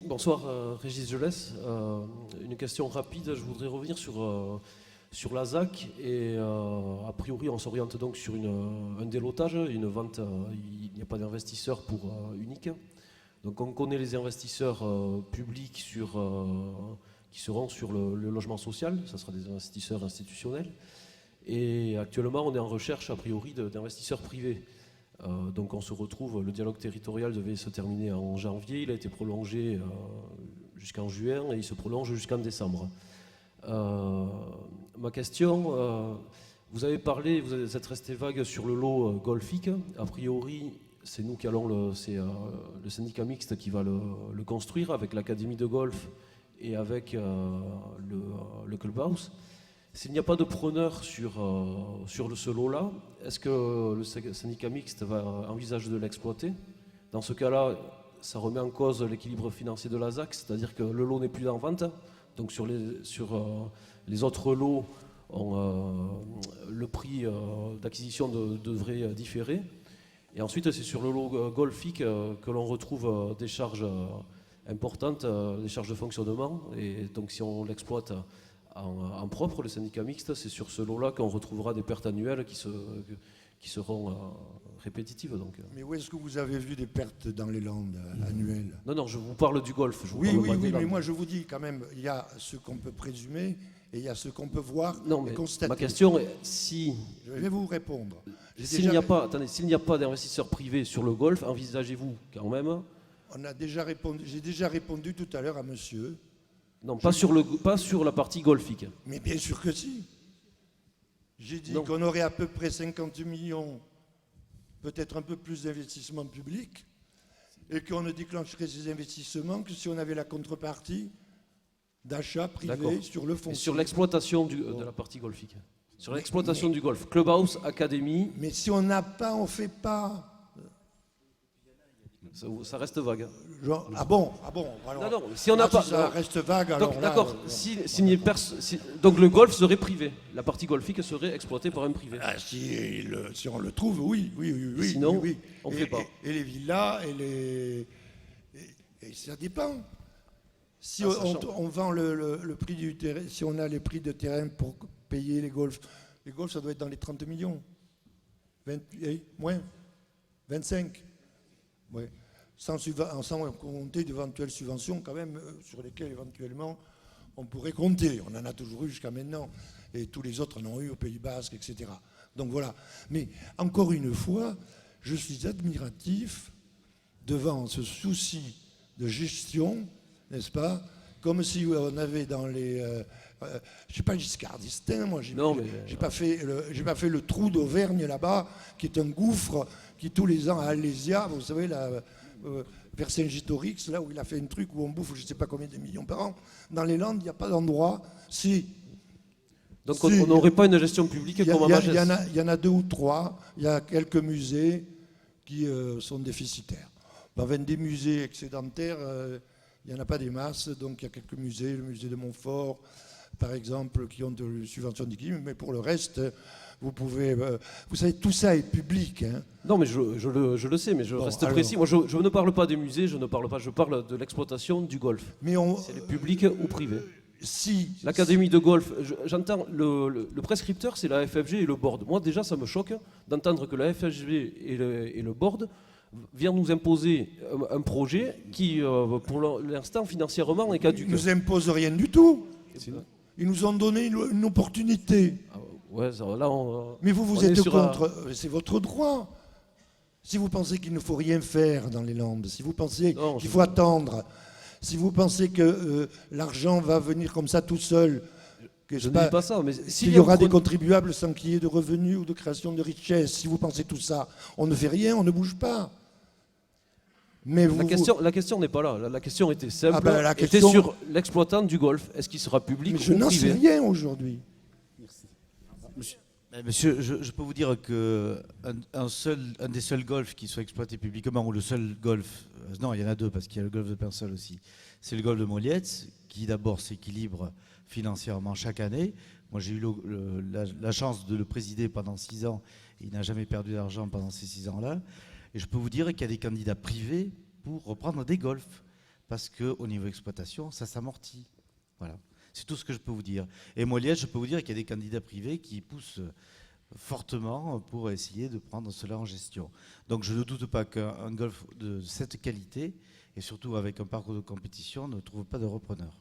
Bonsoir, Régis Gelès. Une question rapide. Je voudrais revenir sur la ZAC et a priori on s'oriente donc sur un délotage, une vente. Il n'y a pas d'investisseur pour unique. Donc on connaît les investisseurs publics qui seront sur le logement social. Ça sera des investisseurs institutionnels. Et actuellement on est en recherche a priori d'investisseurs privés. Donc on se retrouve, le dialogue territorial devait se terminer en janvier, il a été prolongé jusqu'en juin et il se prolonge jusqu'en décembre. Ma question, vous avez parlé, vous êtes resté vague sur le lot golfique. A priori, c'est nous qui allons, c'est le syndicat mixte qui va le construire avec l'académie de golf et avec le clubhouse. S'il n'y a pas de preneur sur ce lot-là, est-ce que le syndicat mixte envisage de l'exploiter? Dans ce cas-là, ça remet en cause l'équilibre financier de la ZAC, c'est-à-dire que le lot n'est plus en vente. Donc sur les autres lots, le prix d'acquisition devrait différer. Et ensuite, c'est sur le lot golfique que l'on retrouve des charges importantes, des charges de fonctionnement. Et donc si on l'exploite en propre, le syndicat mixte, c'est sur ce lot-là qu'on retrouvera des pertes annuelles qui seront répétitives. Donc. Mais où est-ce que vous avez vu des pertes dans les Landes annuelles? Non, je vous parle du golf. Oui, mais moi je vous dis quand même, il y a ce qu'on peut présumer et il y a ce qu'on peut voir et constater. Ma question est, si... Je vais vous répondre. S'il n'y a pas d'investisseurs privés sur le golf, envisagez-vous quand même... J'ai déjà répondu tout à l'heure à monsieur. Non, pas sur la partie golfique. Mais bien sûr que si. J'ai dit qu'on aurait à peu près 50 millions, peut-être un peu plus d'investissements publics, et qu'on ne déclencherait ces investissements que si on avait la contrepartie d'achat privé sur le foncier. Et sur l'exploitation de la partie golfique. Sur l'exploitation du golf. Clubhouse, académie. Mais si on n'a pas, on ne fait pas. Ça reste vague. Genre, ah bon alors, non, si on n'a pas. Ça reste vague. Alors donc, d'accord. Donc le golf serait privé. La partie golfique serait exploitée par un privé. Ah, si on le trouve, oui. Sinon, oui. on ne fait pas. Et les villas, et ça dépend. Si on vend le prix du terrain, si on a les prix de terrain pour payer les golfs, ça doit être dans les 30 millions. Moins 25. Ouais. Sans compter d'éventuelles subventions quand même sur lesquelles éventuellement on pourrait compter. On en a toujours eu jusqu'à maintenant et tous les autres en ont eu au Pays Basque, etc. Donc voilà. Mais encore une fois, je suis admiratif devant ce souci de gestion, n'est-ce pas? Comme si on avait dans les... je ne suis pas Giscard d'Estaing, moi. J'ai pas fait le trou d'Auvergne là-bas, qui est un gouffre qui tous les ans à Alésia, vous savez, vers Saint-Gitorix, là où il a fait un truc où on bouffe je ne sais pas combien de millions par an. Dans les Landes, il n'y a pas d'endroit. Donc on n'aurait pas une gestion publique comme à Magès. Il y en a 2 ou 3. Il y a quelques musées qui sont déficitaires. Des musées excédentaires, il n'y en a pas des masses. Donc il y a quelques musées, le musée de Montfort, par exemple, qui ont de subventions d'équilibre. Mais pour le reste... Vous pouvez... vous savez, tout ça est public. Hein. Non, mais je le sais, mais je reste précis. Moi, je ne parle pas des musées, je parle de l'exploitation du golf. C'est les publics ou privés. L'académie de golf, j'entends, le prescripteur, c'est la FFG et le board. Moi, déjà, ça me choque d'entendre que la FFG et le board viennent nous imposer un projet qui, pour l'instant, financièrement, est caduque. Ils ne nous imposent rien du tout. Ils nous ont donné une opportunité. Ouais, là mais vous êtes contre, c'est votre droit. Si vous pensez qu'il ne faut rien faire dans les Landes, si vous pensez qu'il faut attendre, si vous pensez que l'argent va venir comme ça tout seul, je ne dis pas ça, mais s'il y aura des contribuables sans qu'il y ait de revenus ou de création de richesse, si vous pensez tout ça, on ne fait rien, on ne bouge pas. Mais la question n'est pas là. La question était simple. Était sur l'exploitant du golf. Est-ce qu'il sera public ou privé? Je n'en sais rien aujourd'hui. Monsieur, je peux vous dire qu'un des seuls golfs qui soit exploité publiquement, ou le seul golf, non, il y en a 2 parce qu'il y a le golf de Pinsol aussi, c'est le golf de Molietz, qui d'abord s'équilibre financièrement chaque année. Moi, j'ai eu la chance de le présider pendant 6 ans, et il n'a jamais perdu d'argent pendant ces 6 ans-là. Et je peux vous dire qu'il y a des candidats privés pour reprendre des golfs. parce qu'au niveau exploitation, ça s'amortit. Voilà. C'est tout ce que je peux vous dire. Et Molière, je peux vous dire qu'il y a des candidats privés qui poussent fortement pour essayer de prendre cela en gestion. Donc je ne doute pas qu'un golf de cette qualité, et surtout avec un parcours de compétition, ne trouve pas de repreneur.